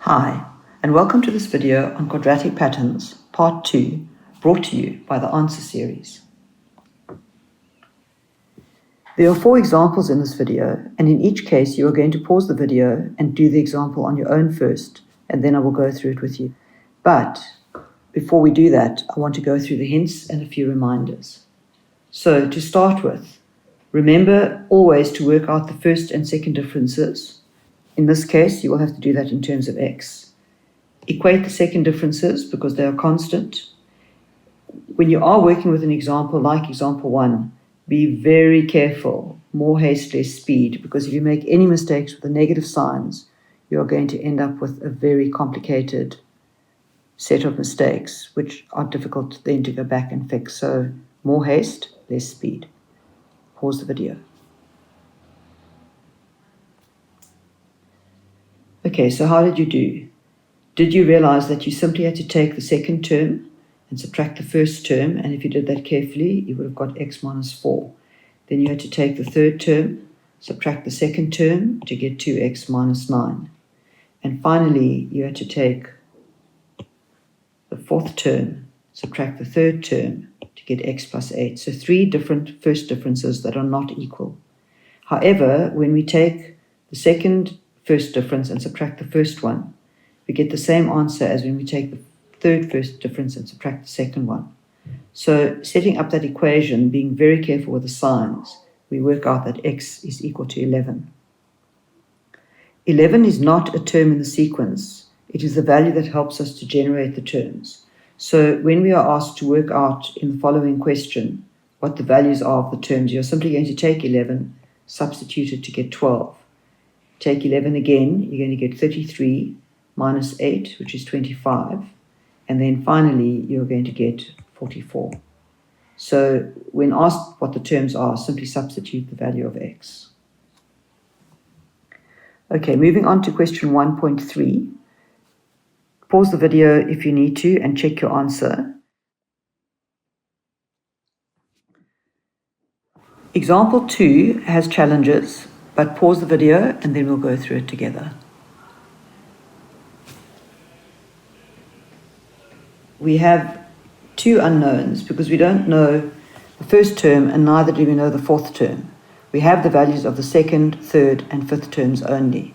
Hi, and welcome to this video on quadratic patterns, part 2, brought to you by the Answer series. There are 4 examples in this video, and in each case you are going to pause the video and do the example on your own first, and then I will go through it with you. But before we do that, I want to go through the hints and a few reminders. So to start with, remember always to work out the first and second differences. In this case, you will have to do that in terms of x. Equate the second differences because they are constant. When you are working with an example like example 1, be very careful, more haste, less speed, because if you make any mistakes with the negative signs, you are going to end up with a very complicated set of mistakes, which are difficult then to go back and fix. So more haste, less speed. Pause the video. Okay, so how did you do? Did you realize that you simply had to take the second term and subtract the first term? And if you did that carefully, you would have got x minus 4. Then you had to take the third term, subtract the second term to get 2x minus 9. And finally, you had to take the fourth term, subtract the third term to get x plus 8. So 3 different first differences that are not equal. However, when we take the first difference and subtract the first one, we get the same answer as when we take the third first difference and subtract the second one. So setting up that equation, being very careful with the signs, we work out that x is equal to 11. 11 is not a term in the sequence. It is the value that helps us to generate the terms. So when we are asked to work out in the following question what the values are of the terms, you're simply going to take 11, substitute it to get 12. Take 11 again, you're going to get 33 minus 8, which is 25. And then finally, you're going to get 44. So when asked what the terms are, simply substitute the value of x. Okay, moving on to question 1.3. Pause the video if you need to and check your answer. Example 2 has challenges, but pause the video and then we'll go through it together. We have 2 unknowns because we don't know the first term and neither do we know the fourth term. We have the values of the second, third, and fifth terms only.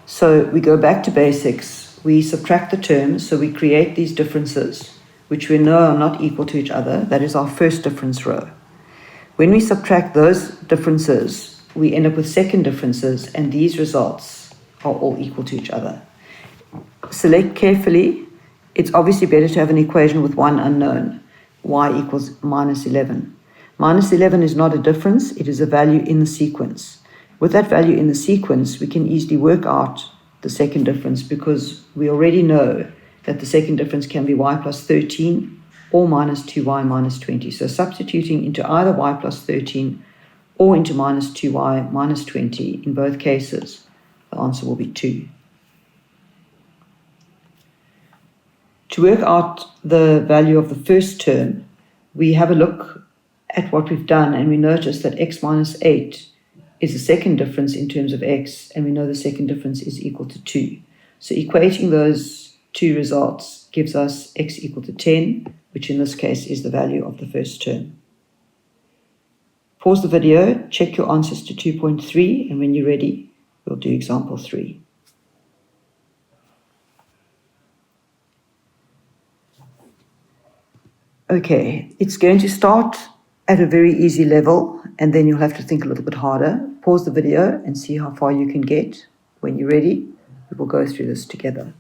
So we go back to basics. We subtract the terms, so we create these differences, which we know are not equal to each other. That is our first difference row. When we subtract those differences, we end up with second differences, and these results are all equal to each other. Select carefully. It's obviously better to have an equation with one unknown, y equals minus 11. Minus 11 is not a difference, it is a value in the sequence. With that value in the sequence, we can easily work out the second difference because we already know that the second difference can be y plus 13 or minus 2y minus 20. So substituting into either y plus 13 or into minus 2y minus 20, in both cases, the answer will be 2. To work out the value of the first term, we have a look at what we've done and we notice that x minus 8 is the second difference in terms of x, and we know the second difference is equal to 2. So equating those 2 results gives us x equal to 10, which in this case is the value of the first term. Pause the video, check your answers to 2.3, and when you're ready, we'll do example 3. Okay, it's going to start at a very easy level, and then you'll have to think a little bit harder. Pause the video and see how far you can get. When you're ready, we will go through this together.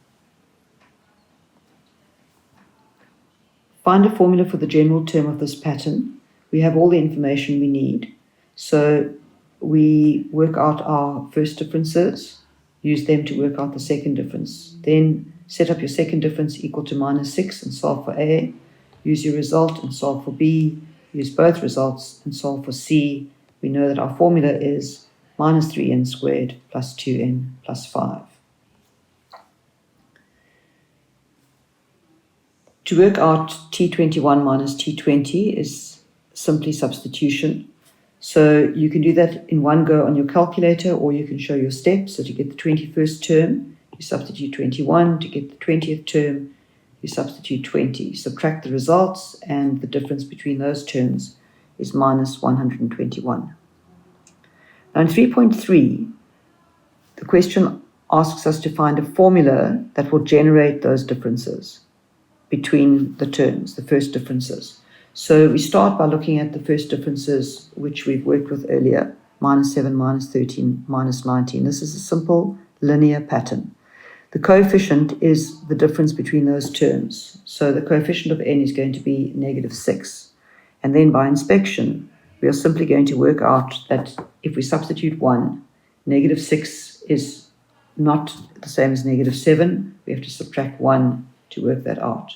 Find a formula for the general term of this pattern. We have all the information we need. So we work out our first differences, use them to work out the second difference. Then set up your second difference equal to minus 6 and solve for A. Use your result and solve for B. Use both results and solve for C. We know that our formula is minus 3n squared plus 2n plus 5. To work out T21 minus T20 is simply substitution. So you can do that in one go on your calculator, or you can show your steps. So to get the 21st term, you substitute 21 to get the 20th term, you substitute 20, subtract the results, and the difference between those terms is minus 121. Now in 3.3, the question asks us to find a formula that will generate those differences between the terms, the first differences. So we start by looking at the first differences which we've worked with earlier, minus 7, minus 13, minus 19. This is a simple linear pattern. The coefficient is the difference between those terms. So the coefficient of n is going to be negative 6. And then by inspection, we are simply going to work out that if we substitute 1, negative 6 is not the same as negative 7. We have to subtract 1 to work that out.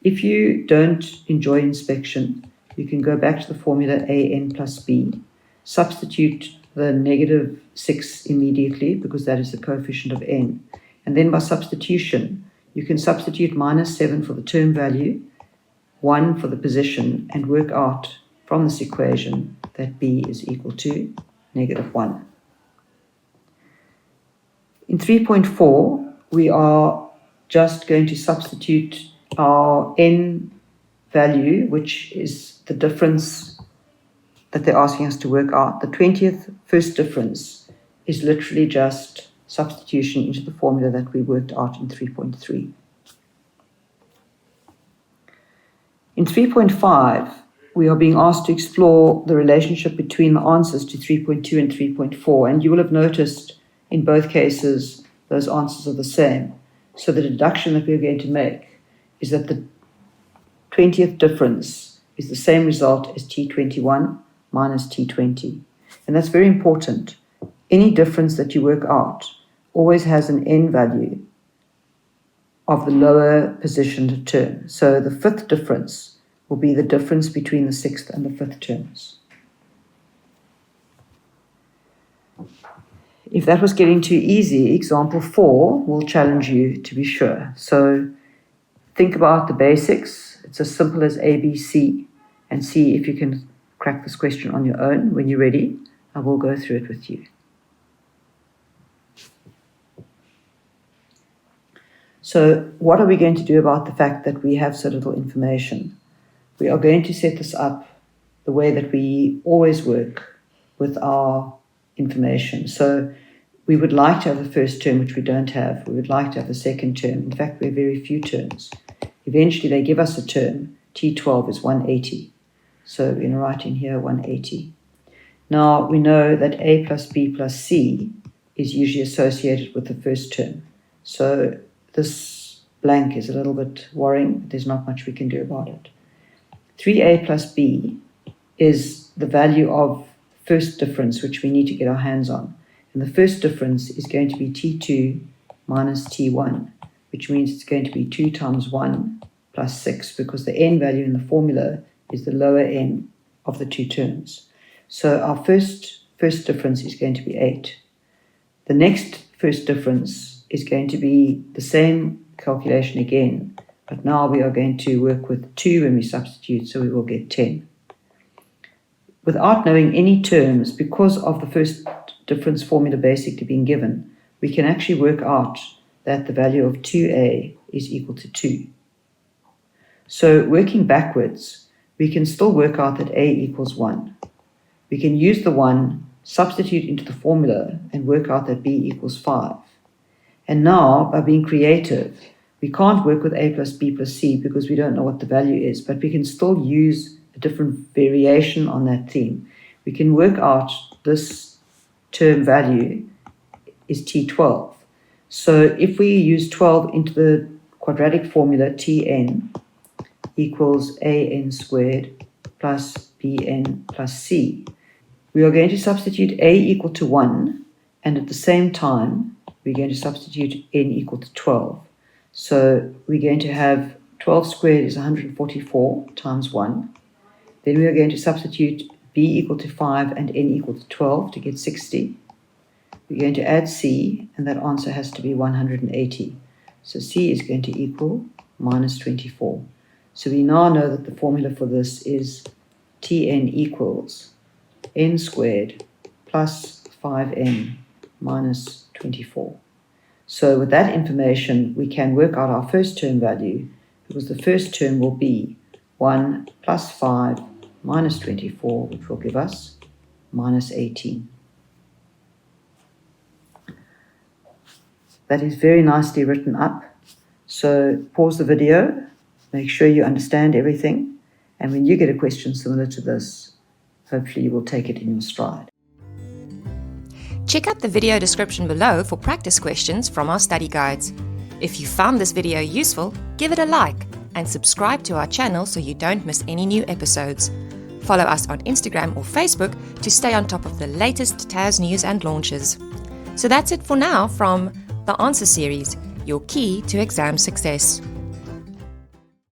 If you don't enjoy inspection, you can go back to the formula an plus b, substitute the negative 6 immediately because that is the coefficient of n. And then by substitution, you can substitute minus 7 for the term value, 1 for the position, and work out from this equation that b is equal to negative 1. In 3.4, we are just going to substitute our n value, which is the difference that they're asking us to work out. The 20th first difference is literally just substitution into the formula that we worked out in 3.3. In 3.5, we are being asked to explore the relationship between the answers to 3.2 and 3.4, and you will have noticed in both cases those answers are the same. So the deduction that we're going to make is that the 20th difference is the same result as T21 minus T20. And that's very important. Any difference that you work out always has an n value of the lower positioned term. So the fifth difference will be the difference between the sixth and the fifth terms. If that was getting too easy, example 4 will challenge you to be sure. So think about the basics. It's as simple as A, B, C, and see if you can crack this question on your own. When you're ready, I will go through it with you. So what are we going to do about the fact that we have so little information? We are going to set this up the way that we always work with our information. So we would like to have the first term, which we don't have. We would like to have the second term. In fact, we have very few terms. Eventually, they give us a term. T12 is 180. So we're going to write in here 180. Now, we know that A plus B plus C is usually associated with the first term. So this blank is a little bit worrying, but there's not much we can do about it. 3A plus B is the value of first difference, which we need to get our hands on. And the first difference is going to be T2 minus T1, which means it's going to be 2 times 1 plus 6, because the n value in the formula is the lower n of the two terms. So our first difference is going to be 8. The next first difference is going to be the same calculation again, but now we are going to work with 2 when we substitute, so we will get 10. Without knowing any terms, because of the first difference formula basically being given, we can actually work out that the value of 2a is equal to 2. So working backwards, we can still work out that a equals 1. We can use the 1, substitute into the formula, and work out that b equals 5. And now, by being creative, we can't work with a plus b plus c because we don't know what the value is, but we can still use a different variation on that theme. We can work out this term value is T12. So if we use 12 into the quadratic formula, Tn equals an squared plus bn plus c, we are going to substitute a equal to 1, and at the same time, we're going to substitute n equal to 12. So we're going to have 12 squared is 144 times 1. Then we are going to substitute b equal to 5 and n equal to 12 to get 60. We're going to add c, and that answer has to be 180. So c is going to equal minus 24. So we now know that the formula for this is Tn equals n squared plus 5n minus 24. So with that information, we can work out our first term value, because the first term will be 1 plus 5 minus 24, which will give us minus 18. That is very nicely written up. So pause the video, make sure you understand everything, and when you get a question similar to this, hopefully you will take it in your stride. Check out the video description below for practice questions from our study guides. If you found this video useful, give it a like and subscribe to our channel so you don't miss any new episodes. Follow us on Instagram or Facebook to stay on top of the latest TAS news and launches. So that's it for now from the Answer Series, your key to exam success.